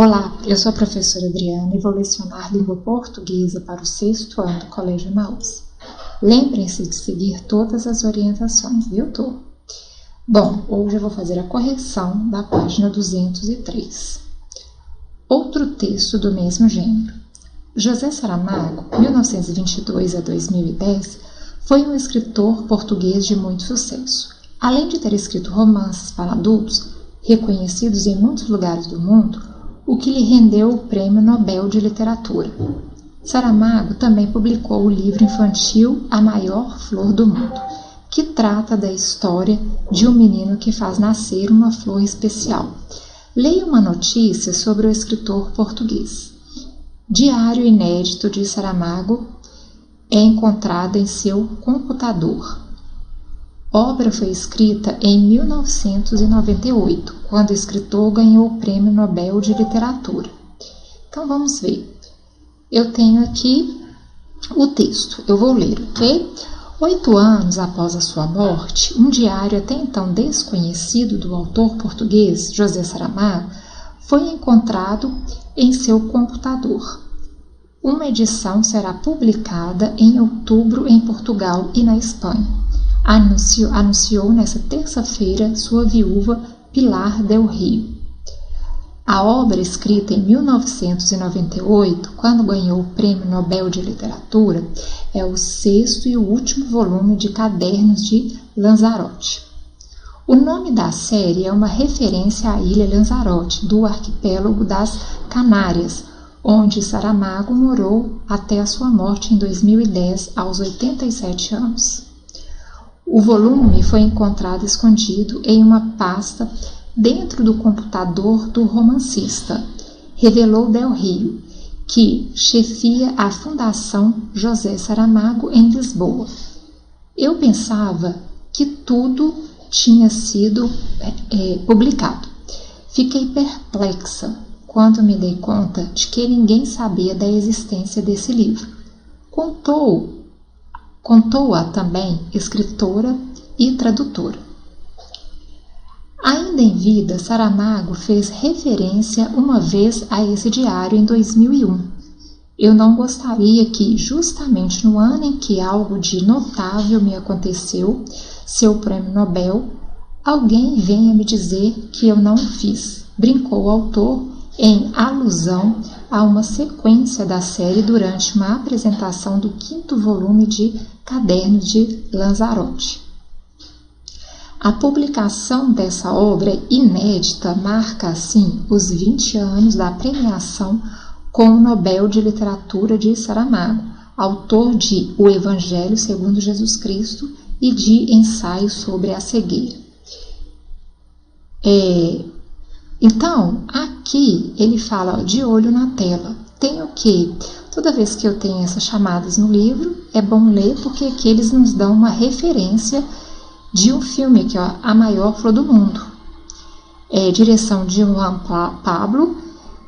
Olá, eu sou a professora Adriana e vou lecionar língua portuguesa para o 6º ano do Colégio Emaús. Lembrem-se de seguir todas as orientações, viu, turma? Bom, hoje eu vou fazer a correção da página 203. Outro texto do mesmo gênero. José Saramago, 1922 a 2010, foi um escritor português de muito sucesso. Além de ter escrito romances para adultos, reconhecidos em muitos lugares do mundo, o que lhe rendeu o Prêmio Nobel de Literatura. Saramago também publicou o livro infantil A Maior Flor do Mundo, que trata da história de um menino que faz nascer uma flor especial. Leia uma notícia sobre o escritor português. Diário inédito de Saramago é encontrado em seu computador. Obra foi escrita em 1998, quando o escritor ganhou o Prêmio Nobel de Literatura. Então vamos ver. Eu tenho aqui o texto, eu vou ler, ok? 8 anos após a sua morte, um diário até então desconhecido do autor português José Saramago foi encontrado em seu computador. Uma edição será publicada em outubro em Portugal e na Espanha. Anunciou nesta terça-feira sua viúva Pilar del Rio. A obra, escrita em 1998, quando ganhou o Prêmio Nobel de Literatura, é o 6º e o último volume de Cadernos de Lanzarote. O nome da série é uma referência à ilha Lanzarote, do arquipélago das Canárias, onde Saramago morou até a sua morte em 2010, aos 87 anos. O volume foi encontrado escondido em uma pasta dentro do computador do romancista, revelou Del Rio, que chefia a Fundação José Saramago em Lisboa. Eu pensava que tudo tinha sido publicado. Fiquei perplexa quando me dei conta de que ninguém sabia da existência desse livro. Contou-a também escritora e tradutora. Ainda em vida, Saramago fez referência uma vez a esse diário em 2001. Eu não gostaria que, justamente no ano em que algo de notável me aconteceu, seu prêmio Nobel, alguém venha me dizer que eu não o fiz, brincou o autor em alusão a uma sequência da série durante uma apresentação do 5º volume de Cadernos de Lanzarote. A publicação dessa obra inédita marca, assim, os 20 anos da premiação com o Nobel de Literatura de Saramago, autor de O Evangelho segundo Jesus Cristo e de Ensaio sobre a Cegueira. Então, aqui ele fala de olho na tela. Tenho que, toda vez que eu tenho essas chamadas no livro, é bom ler porque aqui eles nos dão uma referência de um filme que é A Maior Flor do Mundo. Direção de Juan Pablo,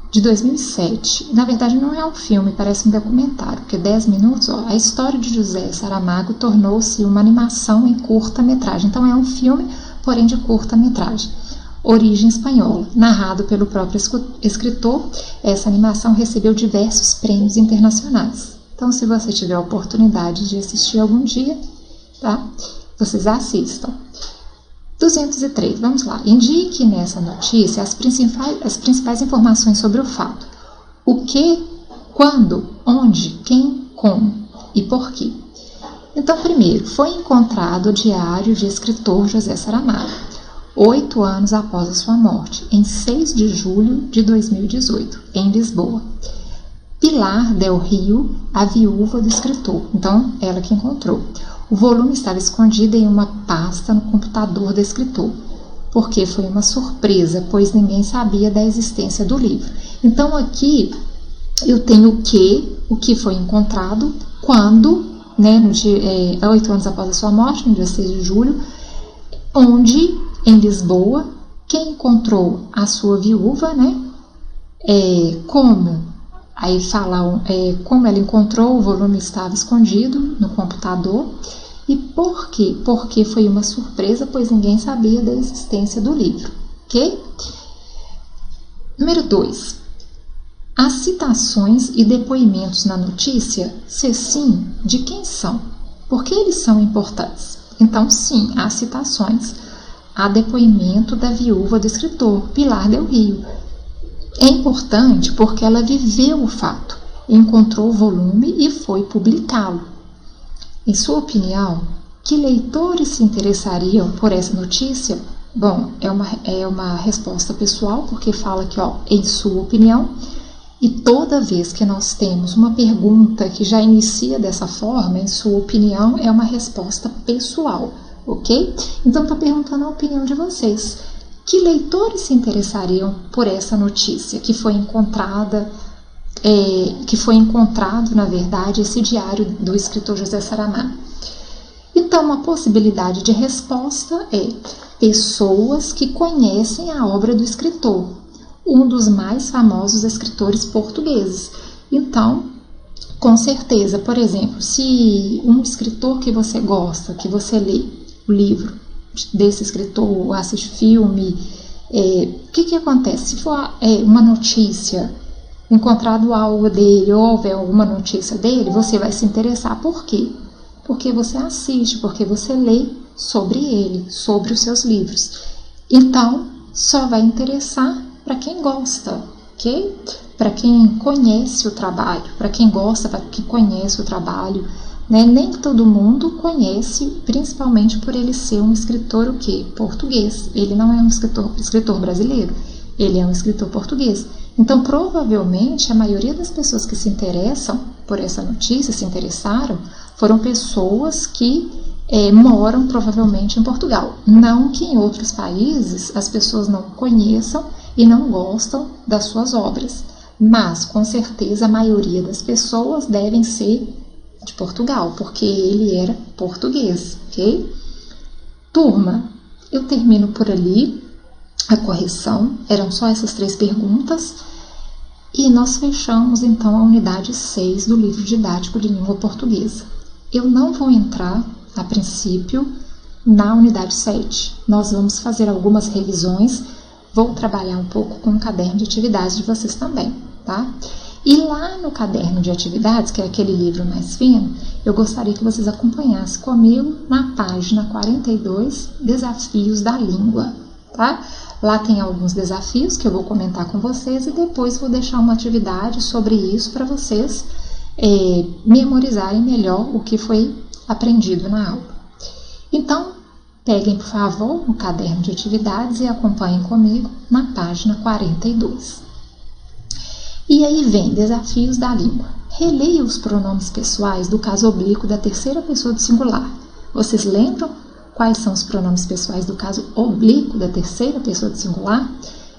de 2007. Na verdade não é um filme, parece um documentário, porque 10 minutos, a história de José Saramago tornou-se uma animação em curta-metragem. Então é um filme, porém de curta-metragem. Origem espanhola, narrado pelo próprio escritor, essa animação recebeu diversos prêmios internacionais. Então, se você tiver a oportunidade de assistir algum dia, tá? Vocês assistam. 203, vamos lá. Indique nessa notícia as principais informações sobre o fato. O que, quando, onde, quem, como e por quê. Então, primeiro, foi encontrado o diário de escritor José Saramago. 8 anos após a sua morte, em 6 de julho de 2018, em Lisboa. Pilar del Rio, a viúva do escritor, então ela que encontrou. O volume estava escondido em uma pasta no computador do escritor, porque foi uma surpresa, pois ninguém sabia da existência do livro. Então aqui eu tenho o que foi encontrado, quando, no dia, 8 anos após a sua morte, no dia 6 de julho, onde em Lisboa, quem encontrou a sua viúva, como, aí falam, como ela encontrou, o volume estava escondido no computador, e por quê? Porque foi uma surpresa, pois ninguém sabia da existência do livro, ok? Número 2. As citações e depoimentos na notícia, se sim, de quem são? Por que eles são importantes? Então, sim, há citações. Há depoimento da viúva do escritor, Pilar del Rio. É importante porque ela viveu o fato, encontrou o volume e foi publicá-lo. Em sua opinião, que leitores se interessariam por essa notícia? Bom, é uma resposta pessoal, porque fala que, em sua opinião, e toda vez que nós temos uma pergunta que já inicia dessa forma, em sua opinião, é uma resposta pessoal, ok? Então, estou perguntando a opinião de vocês. Que leitores se interessariam por essa notícia que foi encontrado, na verdade, esse diário do escritor José Saramago? Então, uma possibilidade de resposta é pessoas que conhecem a obra do escritor, um dos mais famosos escritores portugueses. Então, com certeza, por exemplo, se um escritor que você gosta, que você lê o livro desse escritor, assiste filme, o que acontece? Se for uma notícia, encontrado algo dele, ou houver alguma notícia dele, você vai se interessar. Por quê? Porque você assiste, porque você lê sobre ele, sobre os seus livros. Então, só vai interessar para quem gosta, ok? Para quem conhece o trabalho, para quem gosta, para quem conhece o trabalho, né? Nem todo mundo conhece, principalmente por ele ser um escritor português. Ele não é um escritor brasileiro, ele é um escritor português. Então, provavelmente, a maioria das pessoas que se interessam por essa notícia, se interessaram, foram pessoas que moram provavelmente em Portugal. Não que em outros países as pessoas não conheçam e não gostam das suas obras, mas com certeza a maioria das pessoas devem ser de Portugal, porque ele era português, ok? Turma, eu termino por ali a correção, eram só essas 3 perguntas, e nós fechamos então a unidade 6 do livro didático de língua portuguesa. Eu não vou entrar, a princípio, na unidade 7. Nós vamos fazer algumas revisões, vou trabalhar um pouco com o caderno de atividades de vocês também, tá? E lá no caderno de atividades, que é aquele livro mais fino, eu gostaria que vocês acompanhassem comigo na página 42, Desafios da Língua, tá? Lá tem alguns desafios que eu vou comentar com vocês e depois vou deixar uma atividade sobre isso para vocês memorizarem melhor o que foi aprendido na aula. Então, peguem, por favor, o caderno de atividades e acompanhem comigo na página 42. E aí vem desafios da língua. Releia os pronomes pessoais do caso oblíquo da terceira pessoa do singular. Vocês lembram quais são os pronomes pessoais do caso oblíquo da terceira pessoa do singular?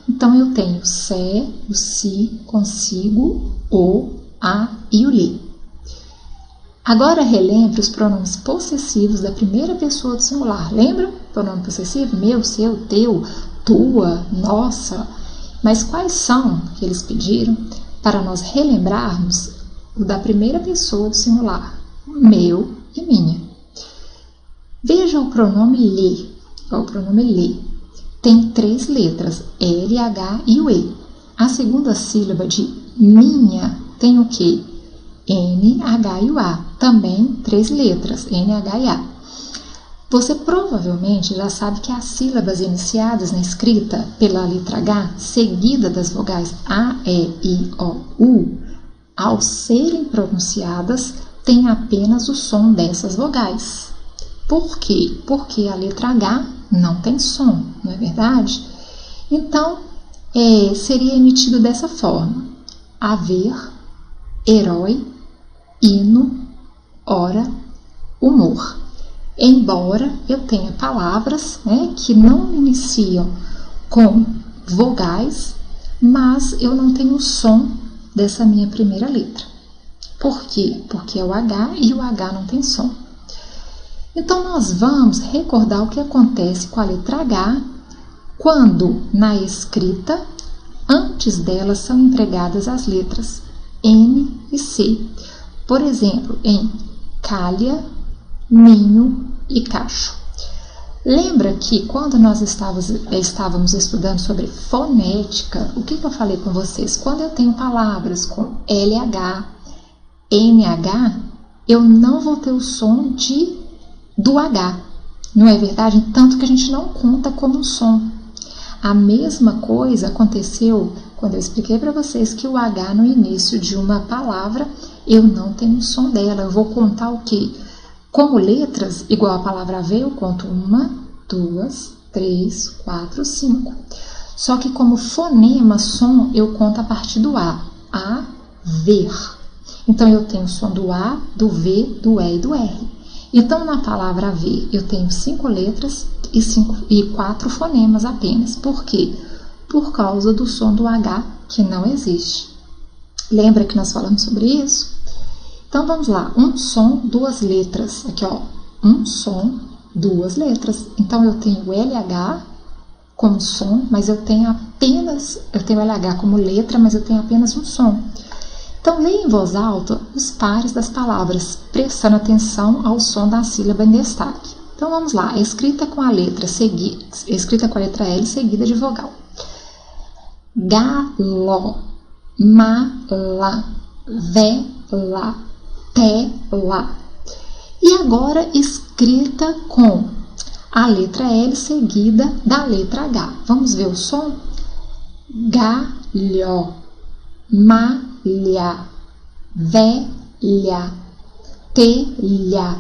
Então, eu tenho o sé, o si, consigo, o, a e o lhe. Agora relembre os pronomes possessivos da primeira pessoa do singular. Lembra? Pronome possessivo? Meu, seu, teu, tua, nossa. Mas quais são que eles pediram para nós relembrarmos o da primeira pessoa do singular? Meu e minha. Veja o pronome lhe. O pronome lhe tem 3 letras, L, H e o E. A segunda sílaba de minha tem o quê? N, H e o A. Também 3 letras, N, H e A. Você provavelmente já sabe que as sílabas iniciadas na escrita pela letra H, seguida das vogais A, E, I, O, U, ao serem pronunciadas, têm apenas o som dessas vogais. Por quê? Porque a letra H não tem som, não é verdade? Então, seria emitido dessa forma: haver, herói, hino, hora, humor. Embora eu tenha palavras, que não iniciam com vogais, mas eu não tenho o som dessa minha primeira letra. Por quê? Porque é o H e o H não tem som. Então, nós vamos recordar o que acontece com a letra H quando, na escrita, antes delas são empregadas as letras N e C. Por exemplo, em calha, ninho e cacho. Lembra que quando nós estávamos estudando sobre fonética, o que eu falei com vocês? Quando eu tenho palavras com LH, NH, eu não vou ter o som do H, não é verdade? Tanto que a gente não conta como um som. A mesma coisa aconteceu quando eu expliquei para vocês que o H no início de uma palavra, eu não tenho o som dela. Eu vou contar o quê? Como letras, igual a palavra ver, eu conto 1, 2, 3, 4, 5. Só que como fonema, som, eu conto a partir do A. A, ver. Então, eu tenho o som do A, do V, do E e do R. Então, na palavra ver, eu tenho 5 letras e 4 fonemas apenas. Por quê? Por causa do som do H, que não existe. Lembra que nós falamos sobre isso? Então, vamos lá. Um som, 2 letras. Aqui, ó. Um som, 2 letras. Então, eu tenho o LH como som, mas eu tenho LH como letra, mas eu tenho apenas um som. Então, leia em voz alta os pares das palavras, prestando atenção ao som da sílaba em destaque. Então, vamos lá. Escrita com a letra L seguida de vogal. Galo, mala, vela, tela. E agora escrita com a letra L seguida da letra H. Vamos ver o som? Galho, malha, velha, telha.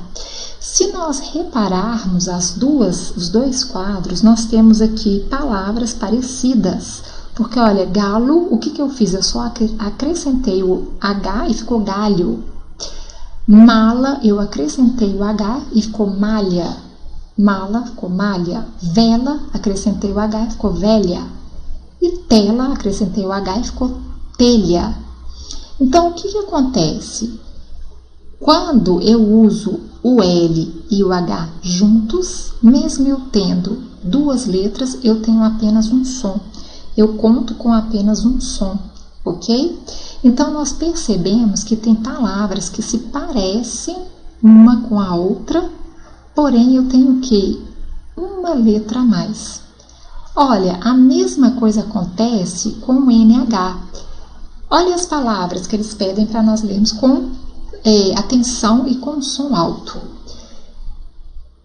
Se nós repararmos os dois quadros, nós temos aqui palavras parecidas. Porque, olha, galo, o que eu fiz? Eu só acrescentei o H e ficou galho. Mala, eu acrescentei o H e ficou malha. Mala ficou malha. Vela, acrescentei o H e ficou velha. E tela, acrescentei o H e ficou telha. Então, o que acontece? Quando eu uso o L e o H juntos, mesmo eu tendo 2 letras, eu tenho apenas um som. Eu conto com apenas um som, ok? Então, nós percebemos que tem palavras que se parecem uma com a outra, porém, eu tenho o quê? Uma letra a mais. Olha, a mesma coisa acontece com o NH. Olha as palavras que eles pedem para nós lermos com atenção e com som alto.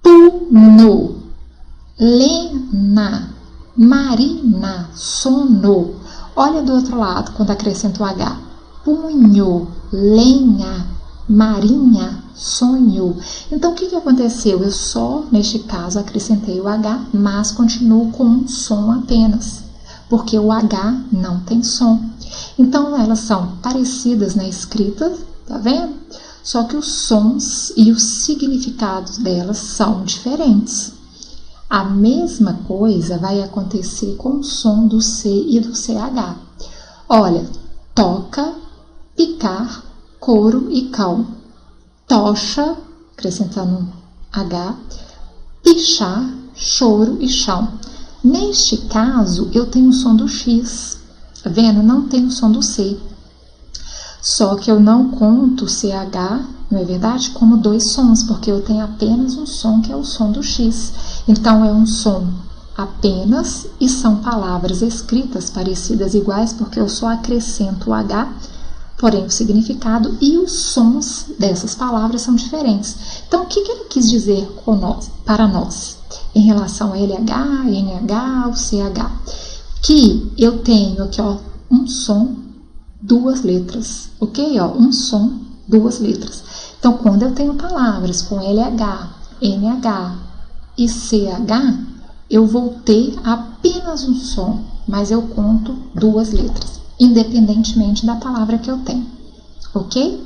Puno, lena, marina, sono. Olha do outro lado, quando acrescento o H. Punho, lenha, marinha, sonho. Então, o que aconteceu? Eu só, neste caso, acrescentei o H, mas continuo com um som apenas, porque o H não tem som. Então, elas são parecidas na escrita, tá vendo? Só que os sons e os significados delas são diferentes. A mesma coisa vai acontecer com o som do C e do CH. Olha, toca, picar, couro e cão. Tocha, acrescentando H, pichar, choro e chão. Neste caso, eu tenho o som do X, tá vendo? Não tenho o som do C. Só que eu não conto o CH, não é verdade? Como 2 sons, porque eu tenho apenas um som, que é o som do X. Então, é um som apenas e são palavras escritas parecidas iguais, porque eu só acrescento o H, porém o significado e os sons dessas palavras são diferentes. Então, o que ele quis dizer para nós em relação a LH, NH, o CH? Que eu tenho aqui, ó, um som, 2 letras, ok? Ó, um som, 2 letras. Então, quando eu tenho palavras com LH, NH e CH, eu vou ter apenas um som, mas eu conto 2 letras, independentemente da palavra que eu tenho, ok?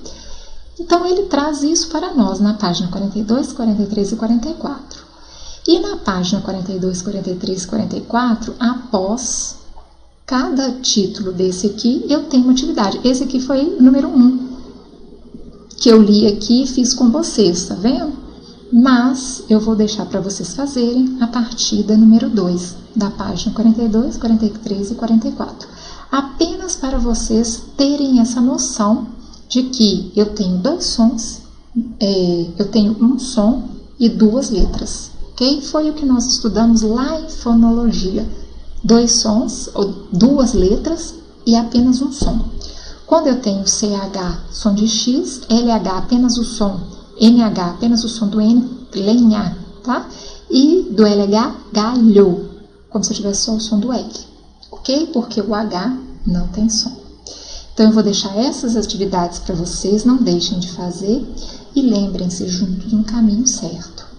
Então, ele traz isso para nós na página 42, 43 e 44. E na página 42, 43 e 44, após cada título desse aqui, eu tenho uma atividade. Esse aqui foi o número 1, que eu li aqui e fiz com vocês, tá vendo? Mas eu vou deixar para vocês fazerem a partir da número 2, da página 42, 43 e 44. Apenas para vocês terem essa noção de que eu tenho 2 sons, eu tenho um som e 2 letras, ok? Foi o que nós estudamos lá em fonologia. 2 sons, ou 2 letras e apenas um som. Quando eu tenho CH, som de X, LH, apenas o som, NH, apenas o som do N, lenha, tá? E do LH, galho, como se eu tivesse só o som do L, ok? Porque o H não tem som. Então, eu vou deixar essas atividades para vocês, não deixem de fazer e lembrem-se juntos no caminho certo.